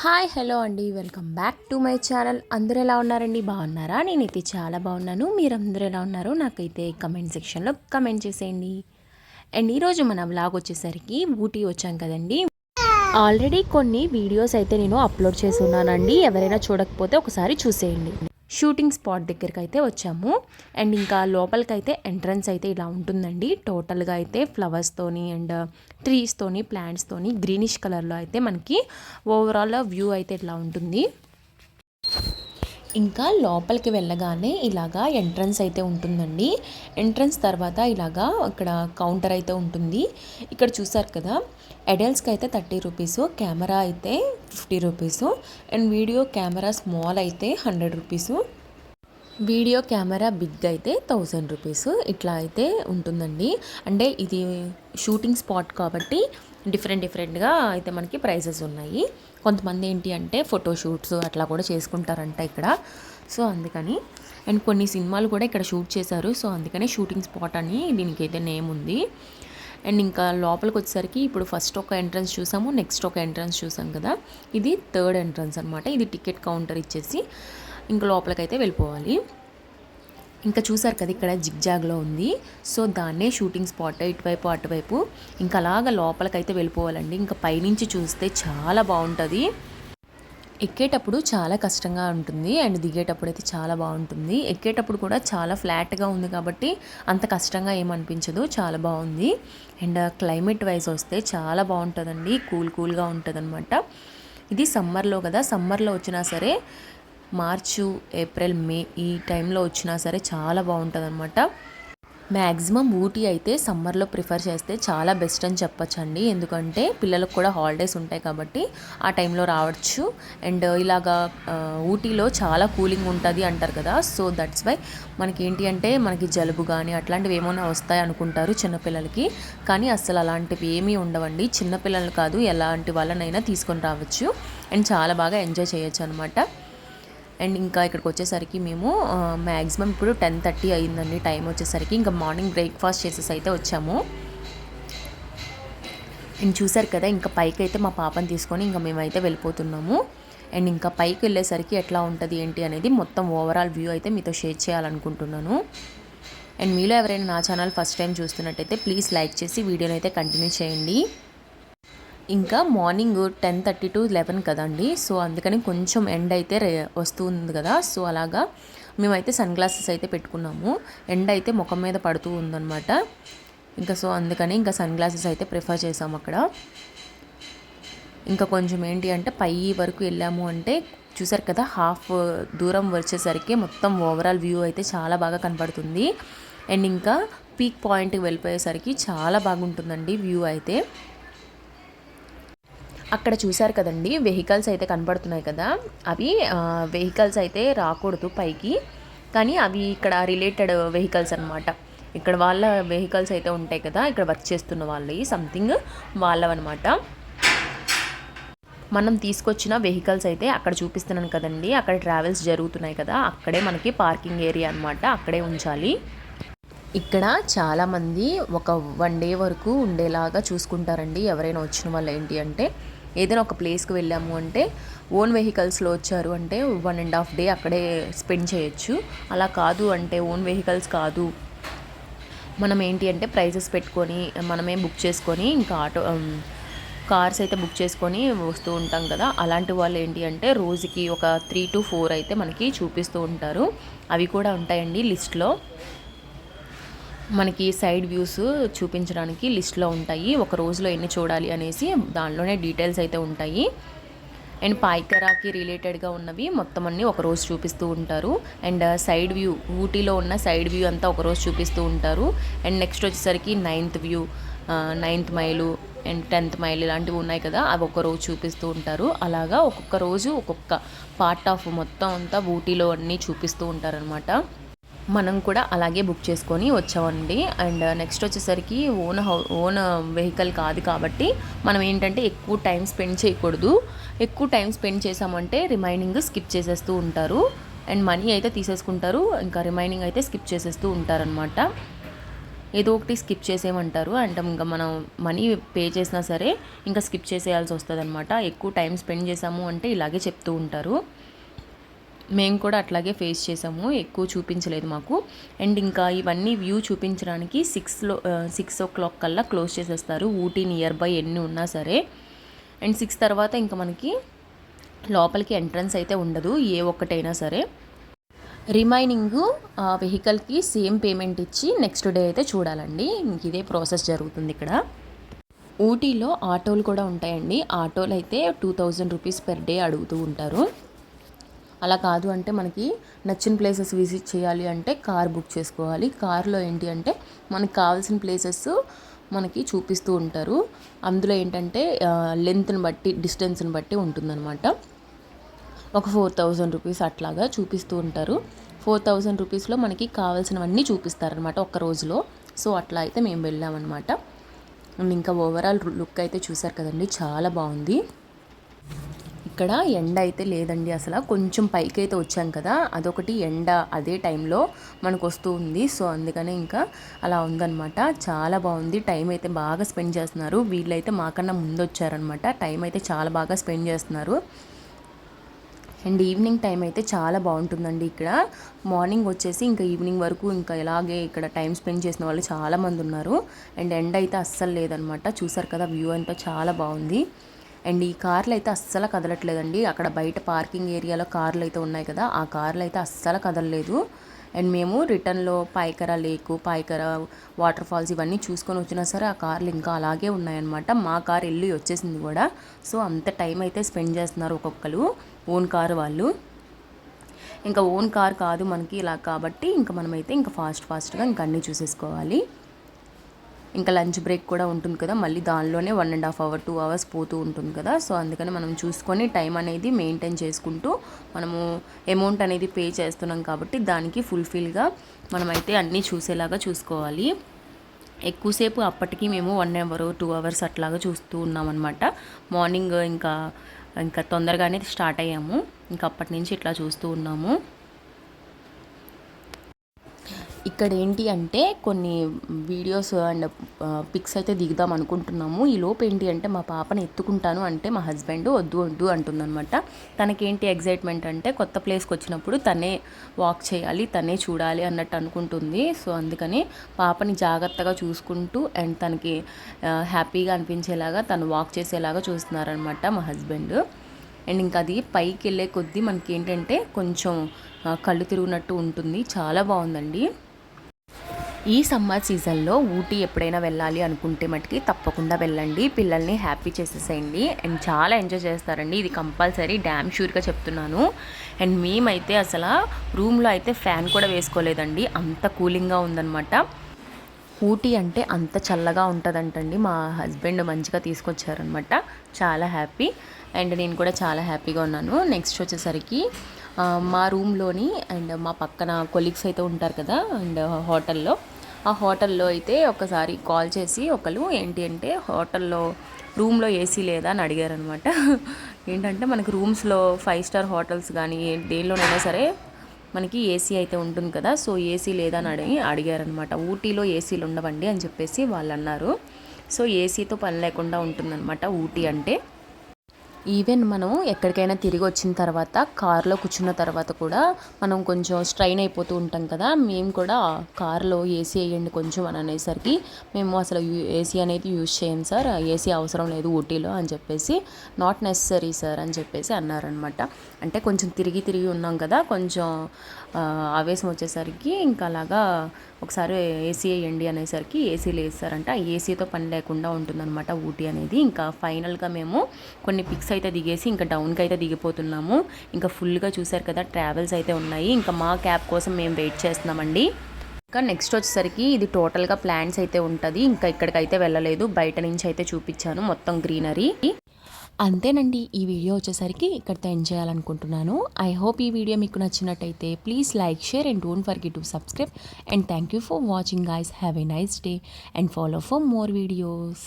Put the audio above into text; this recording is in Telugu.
హాయ్ హలో అండి, welcome back to my channel. అందరూ ఎలా ఉన్నారండి? బాగున్నారా? నేనైతే చాలా బాగున్నాను. మీరందరూ ఎలా ఉన్నారో నాకైతే కమెంట్ సెక్షన్లో కమెంట్ చేసేయండి. అండ్ ఈరోజు మన వ్లాగ్ వచ్చేసరికి ఊటీ వచ్చాం కదండి. ఆల్రెడీ కొన్ని వీడియోస్ అయితే నేను అప్లోడ్ చేసి ఉన్నానండి. ఎవరైనా చూడకపోతే ఒకసారి చూసేయండి. షూటింగ్ స్పాట్ దగ్గరికి అయితే వచ్చాము. అండ్ ఇంకా లోపలికైతే ఎంట్రన్స్ అయితే ఇలా ఉంటుందండి. టోటల్గా అయితే ఫ్లవర్స్తోని అండ్ ట్రీస్తోని ప్లాంట్స్తోని గ్రీనిష్ కలర్లో అయితే మనకి ఓవరాల్ వ్యూ అయితే ఇట్లా ఉంటుంది. ఇంకా లోపలికి వెళ్ళగానే ఇలాగా ఎంట్రన్స్ అయితే ఉంటుందండి. ఎంట్రన్స్ తర్వాత ఇలాగా ఇక్కడ కౌంటర్ అయితే ఉంటుంది. ఇక్కడ చూసారు కదా, అడల్ట్స్కి అయితే 30 రూపీస్, కెమెరా అయితే 50 rupees, and video camera small అయితే 100 రూపీస్, వీడియో కెమెరా బిగ్ అయితే 1000 రూపీస్ ఇట్లా అయితే ఉంటుందండి. అంటే ఇది షూటింగ్ స్పాట్ కాబట్టి డిఫరెంట్గా అయితే మనకి ప్రైజెస్ ఉన్నాయి. కొంతమంది ఏంటి అంటే ఫోటోషూట్స్ అట్లా కూడా చేసుకుంటారంట ఇక్కడ. సో అందుకని అండ్ కొన్ని సినిమాలు కూడా ఇక్కడ షూట్ చేశారు. సో అందుకనే షూటింగ్ స్పాట్ అని దీనికైతే నేమ్ ఉంది. అండ్ ఇంకా లోపలికి వచ్చేసరికి ఇప్పుడు ఫస్ట్ ఒక ఎంట్రన్స్ చూసాము, నెక్స్ట్ ఒక ఎంట్రన్స్ చూసాం కదా, ఇది థర్డ్ ఎంట్రన్స్ అనమాట. ఇది టికెట్ కౌంటర్ ఇచ్చేసి ఇంకా లోపలికైతే వెళ్ళిపోవాలి. ఇంకా చూసారు కదా ఇక్కడ జిగ్జాగ్లో ఉంది. సో దాన్నే షూటింగ్ స్పాట్, ఇటువైపు అటువైపు ఇంకా అలాగా లోపలికైతే వెళ్ళిపోవాలండి. ఇంకా పైనుంచి చూస్తే చాలా బాగుంటుంది. ఎక్కేటప్పుడు చాలా కష్టంగా ఉంటుంది అండ్ దిగేటప్పుడు అయితే చాలా బాగుంటుంది. ఎక్కేటప్పుడు కూడా చాలా ఫ్లాట్గా ఉంది కాబట్టి అంత కష్టంగా ఏమనిపించదు, చాలా బాగుంది. అండ్ క్లైమేట్ వైజ్ వస్తే చాలా బాగుంటుందండి, కూల్గా ఉంటుంది అనమాట. ఇది సమ్మర్లో కదా, సమ్మర్లో వచ్చినా సరే మార్చు ఏప్రిల్ మే ఈ టైంలో వచ్చినా సరే చాలా బాగుంటుంది అనమాట. మ్యాక్సిమం ఊటీ అయితే సమ్మర్లో ప్రిఫర్ చేస్తే చాలా బెస్ట్ అని చెప్పచ్చండి. ఎందుకంటే పిల్లలకు కూడా హాలిడేస్ ఉంటాయి కాబట్టి ఆ టైంలో రావచ్చు. అండ్ ఇలాగా ఊటీలో చాలా కూలింగ్ ఉంటుంది అంటారు కదా. సో దట్స్ వై మనకి అంటే మనకి జలుబు కానీ అట్లాంటివి ఏమైనా వస్తాయి అనుకుంటారు చిన్నపిల్లలకి. కానీ అస్సలు అలాంటివి ఏమీ ఉండవండి. చిన్నపిల్లలు కాదు, ఎలాంటి వాళ్ళనైనా తీసుకొని రావచ్చు అండ్ చాలా బాగా ఎంజాయ్ చేయొచ్చు అనమాట. అండ్ ఇంకా ఇక్కడికి వచ్చేసరికి మేము మ్యాక్సిమం ఇప్పుడు 10:30 అయిందండి టైం వచ్చేసరికి. ఇంకా మార్నింగ్ బ్రేక్ఫాస్ట్ చేసేసి అయితే వచ్చాము. అండ్ చూసారు కదా, ఇంకా పైకి అయితే మా పాపని తీసుకొని ఇంకా మేమైతే వెళ్ళిపోతున్నాము. అండ్ ఇంకా పైకి వెళ్ళేసరికి ఎట్లా ఉంటుంది ఏంటి అనేది మొత్తం ఓవరాల్ వ్యూ అయితే మీతో షేర్ చేయాలనుకుంటున్నాను. అండ్ మీలో ఎవరైనా నా ఛానల్ ఫస్ట్ టైం చూస్తున్నట్టయితే ప్లీజ్ లైక్ చేసి వీడియోని అయితే కంటిన్యూ చేయండి. ఇంకా మార్నింగ్ 10:30 to 11 కదండి. సో అందుకని కొంచెం ఎండ్ అయితే వస్తుంది కదా. సో అలాగా మేమైతే సన్ గ్లాసెస్ అయితే పెట్టుకున్నాము. ఎండ్ అయితే ముఖం మీద పడుతూ ఉందన్నమాట. ఇంకా సో అందుకని ఇంకా సన్ గ్లాసెస్ అయితే ప్రిఫర్ చేసాము అక్కడ. ఇంకా కొంచెం ఏంటి అంటే పై వరకు వెళ్ళాము అంటే చూసారు కదా, హాఫ్ దూరం వచ్చేసరికి మొత్తం ఓవరాల్ వ్యూ అయితే చాలా బాగా కనపడుతుంది. అండ్ ఇంకా పీక్ పాయింట్కి వెళ్ళిపోయేసరికి చాలా బాగుంటుందండి వ్యూ అయితే. అక్కడ చూసారు కదండి, వెహికల్స్ అయితే కనపడుతున్నాయి కదా, అవి వెహికల్స్ అయితే రాకూడదు పైకి, కానీ అవి ఇక్కడ రిలేటెడ్ వెహికల్స్ అనమాట. ఇక్కడ వాళ్ళ వెహికల్స్ అయితే ఉంటాయి కదా, ఇక్కడ వర్క్ చేస్తున్న వాళ్ళవి సంథింగ్ వాళ్ళవన్నమాట. మనం తీసుకొచ్చిన వెహికల్స్ అయితే అక్కడ చూపిస్తున్నాను కదండి, అక్కడ ట్రావెల్స్ జరుగుతున్నాయి కదా, అక్కడే మనకి పార్కింగ్ ఏరియా అనమాట, అక్కడే ఉంచాలి. ఇక్కడ చాలామంది ఒక 1 డే వరకు ఉండేలాగా చూసుకుంటారండి. ఎవరైనా వచ్చిన వాళ్ళు ఏంటి అంటే ఏదైనా ఒక ప్లేస్కి వెళ్ళాము అంటే ఓన్ వెహికల్స్లో వచ్చారు అంటే 1.5 డే అక్కడే స్పెండ్ చేయొచ్చు. అలా కాదు అంటే ఓన్ వెహికల్స్ కాదు, మనం ఏంటి అంటే ప్రైజెస్ పెట్టుకొని మనమే బుక్ చేసుకొని ఇంకా కార్స్ అయితే బుక్ చేసుకొని వస్తూ ఉంటాం కదా, అలాంటి వాళ్ళు ఏంటి అంటే రోజుకి ఒక 3 to 4 అయితే మనకి చూపిస్తూ ఉంటారు. అవి కూడా ఉంటాయండి లిస్ట్లో, మనకి సైడ్ వ్యూస్ చూపించడానికి లిస్ట్లో ఉంటాయి. ఒక రోజులో ఎన్ని చూడాలి అనేసి దానిలోనే డీటెయిల్స్ అయితే ఉంటాయి. అండ్ పాయ్కరాకి రిలేటెడ్గా ఉన్నవి మొత్తం అన్నీ ఒకరోజు చూపిస్తూ ఉంటారు. అండ్ సైడ్ వ్యూ, ఊటీలో ఉన్న సైడ్ వ్యూ అంతా ఒకరోజు చూపిస్తూ ఉంటారు. అండ్ నెక్స్ట్ వచ్చేసరికి 9th view, 9th mile and 10th mile ఇలాంటివి ఉన్నాయి కదా, అవి ఒక్కరోజు చూపిస్తూ ఉంటారు. అలాగా ఒక్కొక్క రోజు ఒక్కొక్క పార్ట్ ఆఫ్ మొత్తం అంతా ఊటీలో అన్నీ చూపిస్తూ ఉంటారనమాట. మనం కూడా అలాగే బుక్ చేసుకొని వచ్చామండి. అండ్ నెక్స్ట్ వచ్చేసరికి ఓన్ వెహికల్ కాదు కాబట్టి మనం ఏంటంటే ఎక్కువ టైం స్పెండ్ చేయకూడదు. ఎక్కువ టైం స్పెండ్ చేసామంటే రిమైనింగ్ స్కిప్ చేసేస్తూ ఉంటారు అండ్ మనీ అయితే తీసేసుకుంటారు, ఇంకా రిమైనింగ్ అయితే స్కిప్ చేసేస్తూ ఉంటారనమాట. ఏదో ఒకటి స్కిప్ చేసేయమంటారు. అంటే ఇంకా మనం మనీ పే చేసినా సరే ఇంకా స్కిప్ చేసేయాల్సి వస్తుందన్నమాట. ఎక్కువ టైం స్పెండ్ చేసాము అంటే ఇలాగే చెప్తూ ఉంటారు. మేము కూడా అట్లాగే ఫేస్ చేసాము, ఎక్కువ చూపించలేదు మాకు. అండ్ ఇంకా ఇవన్నీ వ్యూ చూపించడానికి 6 o'clock కల్లా క్లోజ్ చేసేస్తారు, ఊటీ నియర్ బై ఎన్ని ఉన్నా సరే. అండ్ 6 తర్వాత ఇంకా మనకి లోపలికి ఎంట్రన్స్ అయితే ఉండదు, ఏ ఒక్కటైనా సరే. రిమైనింగ్ వెహికల్కి సేమ్ పేమెంట్ ఇచ్చి నెక్స్ట్ డే అయితే చూడాలండి. ఇంక ఇదే ప్రాసెస్ జరుగుతుంది ఇక్కడ. ఊటీలో ఆటోలు కూడా ఉంటాయండి. ఆటోలు అయితే 2000 రూపీస్ పెర్ డే అడుగుతూ ఉంటారు. అలా కాదు అంటే మనకి నచ్చిన ప్లేసెస్ విజిట్ చేయాలి అంటే కార్ బుక్ చేసుకోవాలి. కార్లో ఏంటి అంటే మనకి కావాల్సిన ప్లేసెస్ మనకి చూపిస్తూ ఉంటారు. అందులో ఏంటంటే లెంత్ని బట్టి డిస్టెన్స్ని బట్టి ఉంటుందన్నమాట. ఒక 4000 రూపీస్ అట్లాగా చూపిస్తూ ఉంటారు. 4000 రూపీస్లో మనకి కావాల్సినవన్నీ చూపిస్తారనమాట ఒక్క రోజులో. సో అట్లా అయితే మేము వెళ్ళామన్నమాట. ఇంకా ఓవరాల్ లుక్ అయితే చూసారు కదండి, చాలా బాగుంది. ఇక్కడ ఎండ అయితే లేదండి అసలు. కొంచెం పైకి అయితే వచ్చాం కదా, అదొకటి ఎండ అదే టైంలో మనకు వస్తూ ఉంది. సో అందుకనే ఇంకా అలా ఉందన్నమాట. చాలా బాగుంది. టైం అయితే బాగా స్పెండ్ చేస్తున్నారు. వీళ్ళైతే మాకన్నా ముందు వచ్చారనమాట. టైం అయితే చాలా బాగా స్పెండ్ చేస్తున్నారు. అండ్ ఈవినింగ్ టైం అయితే చాలా బాగుంటుందండి ఇక్కడ. మార్నింగ్ వచ్చేసి ఇంకా ఈవినింగ్ వరకు ఇంకా ఇలాగే ఇక్కడ టైం స్పెండ్ చేసిన వాళ్ళు చాలామంది ఉన్నారు. అండ్ ఎండ అయితే అస్సలు లేదనమాట. చూసారు కదా, వ్యూ అంతా చాలా బాగుంది. అండ్ ఈ కార్లు అయితే అస్సలు కదలట్లేదండి. అక్కడ బయట పార్కింగ్ ఏరియాలో కార్లు అయితే ఉన్నాయి కదా, ఆ కార్లు అయితే అస్సలు కదలలేదు. అండ్ మేము రిటర్న్లో పాయకర లేకు, పాయకర వాటర్ ఫాల్స్ ఇవన్నీ చూసుకొని వచ్చినా సరే ఆ కార్లు ఇంకా అలాగే ఉన్నాయన్నమాట. మా కార్ వెళ్ళి వచ్చేసింది కూడా. సో అంత టైం అయితే స్పెండ్ చేస్తున్నారు ఒక్కొక్కరు, ఓన్ కారు వాళ్ళు. ఇంకా ఓన్ కార్ కాదు మనకి ఇలా కాబట్టి ఇంకా మనమైతే ఇంకా ఫాస్ట్గా ఇంకా అన్నీ చూసేసుకోవాలి. ఇంకా లంచ్ బ్రేక్ కూడా ఉంటుంది కదా, మళ్ళీ దానిలోనే 1.5 hours 2 hours పోతూ ఉంటుంది కదా. సో అందుకని మనం చూసుకొని టైం అనేది మెయింటైన్ చేసుకుంటూ మనము అమౌంట్ అనేది పే చేస్తున్నాం కాబట్టి దానికి ఫుల్ఫిల్గా మనమైతే అన్నీ చూసేలాగా చూసుకోవాలి. ఎక్కువసేపు అప్పటికి మేము 1 hour 2 hours అట్లాగా చూస్తూ ఉన్నామన్నమాట. మార్నింగ్ ఇంకా తొందరగానే స్టార్ట్ అయ్యాము. ఇంకా అప్పటి నుంచి ఇట్లా చూస్తూ ఉన్నాము. ఇక్కడ ఏంటి అంటే కొన్ని వీడియోస్ అండ్ పిక్స్ అయితే దిగుదాం అనుకుంటున్నాము. ఈ లోపు ఏంటి అంటే మా పాపని ఎత్తుకుంటాను అంటే మా హస్బెండ్ వద్దు అంటుందన్నమాట. తనకేంటి ఎగ్జైట్మెంట్ అంటే కొత్త ప్లేస్కి వచ్చినప్పుడు తనే వాక్ చేయాలి, తనే చూడాలి అన్నట్టు అనుకుంటుంది. సో అందుకని పాపని జాగ్రత్తగా చూసుకుంటూ అండ్ తనకి హ్యాపీగా అనిపించేలాగా తను వాక్ చేసేలాగా చూస్తున్నారనమాట మా హస్బెండ్. అండ్ ఇంకా అది పైకి వెళ్ళే కొద్దీ మనకి ఏంటంటే కొంచెం కళ్ళు తిరుగునట్టు ఉంటుంది. చాలా బాగుందండి. ఈ సమ్మర్ సీజన్లో ఊటీ ఎప్పుడైనా వెళ్ళాలి అనుకుంటే మటుకి తప్పకుండా వెళ్ళండి. పిల్లల్ని హ్యాపీ చేసేసేయండి అండ్ చాలా ఎంజాయ్ చేస్తారండి. ఇది కంపల్సరీ, డ్యామ్ షూర్గా చెప్తున్నాను. అండ్ మేమైతే అసలు రూమ్లో అయితే ఫ్యాన్ కూడా వేసుకోలేదండి, అంత కూలింగ్గా ఉందన్నమాట. ఊటీ అంటే అంత చల్లగా ఉంటుందంటండి. మా హస్బెండ్ మంచిగా తీసుకొచ్చారనమాట. చాలా హ్యాపీ. అండ్ నేను కూడా చాలా హ్యాపీగా ఉన్నాను. నెక్స్ట్ వచ్చేసరికి మా రూమ్లోని అండ్ మా పక్కన కొలీగ్స్ అయితే ఉంటారు కదా అండ్ హోటల్లో, ఆ హోటల్లో అయితే ఒకసారి కాల్ చేసి ఒకరు ఏంటి అంటే రూమ్లో ఏసీ లేదా అని అడిగారనమాట. ఏంటంటే మనకి రూమ్స్లో 5 star హోటల్స్ కానీ దేనిలోనైనా సరే మనకి ఏసీ అయితే ఉంటుంది కదా. సో ఏసీ లేదా అని అడిగారనమాట. ఊటీలో ఏసీలు ఉండవండి అని చెప్పేసి వాళ్ళు అన్నారు. సో ఏసీతో పని లేకుండా ఉంటుందన్నమాట ఊటీ అంటే. ఈవెన్ మనం ఎక్కడికైనా తిరిగి వచ్చిన తర్వాత కార్లో కూర్చున్న తర్వాత కూడా మనం కొంచెం స్ట్రైన్ అయిపోతూ ఉంటాం కదా. మేము కూడా కార్లో ఏసీ వేయండి కొంచెం అని అనేసరికి మేము అసలు ఏసీ అనేది యూజ్ చేయం సార్, ఏసీ అవసరం లేదు ఊటీలో అని చెప్పేసి, నాట్ నెసరీ సార్ అని చెప్పేసి అన్నారనమాట. అంటే కొంచెం తిరిగి ఉన్నాం కదా, కొంచెం ఆవేశం వచ్చేసరికి ఇంకా అలాగా ఒకసారి ఏసీ వేయండి అనేసరికి ఏసీ లేదు సార్ అంటే, ఏసీతో పని లేకుండా ఉంటుందన్నమాట ఊటీ అనేది. ఇంకా ఫైనల్గా మేము కొన్ని పిక్స్ అయితే దిగేసి ఇంకా డౌన్కి అయితే దిగిపోతున్నాము. ఇంకా ఫుల్గా చూసారు కదా, ట్రావెల్స్ అయితే ఉన్నాయి. ఇంకా మా క్యాబ్ కోసం మేము వెయిట్ చేస్తున్నామండి. ఇంకా నెక్స్ట్ వచ్చేసరికి ఇది టోటల్గా ప్లాంట్స్ అయితే ఉంటుంది. ఇంకా ఇక్కడికైతే వెళ్ళలేదు, బయట నుంచి అయితే చూపించాను మొత్తం గ్రీనరీ. అంతేనండి, ఈ వీడియో వచ్చేసరికి ఇక్కడితో ఎండ్ చేయాలనుకుంటున్నాను. ఐ హోప్ ఈ వీడియో మీకు నచ్చినట్టయితే please like, share and don't forget to subscribe. And thank you for watching guys. Have a nice day and follow for more videos.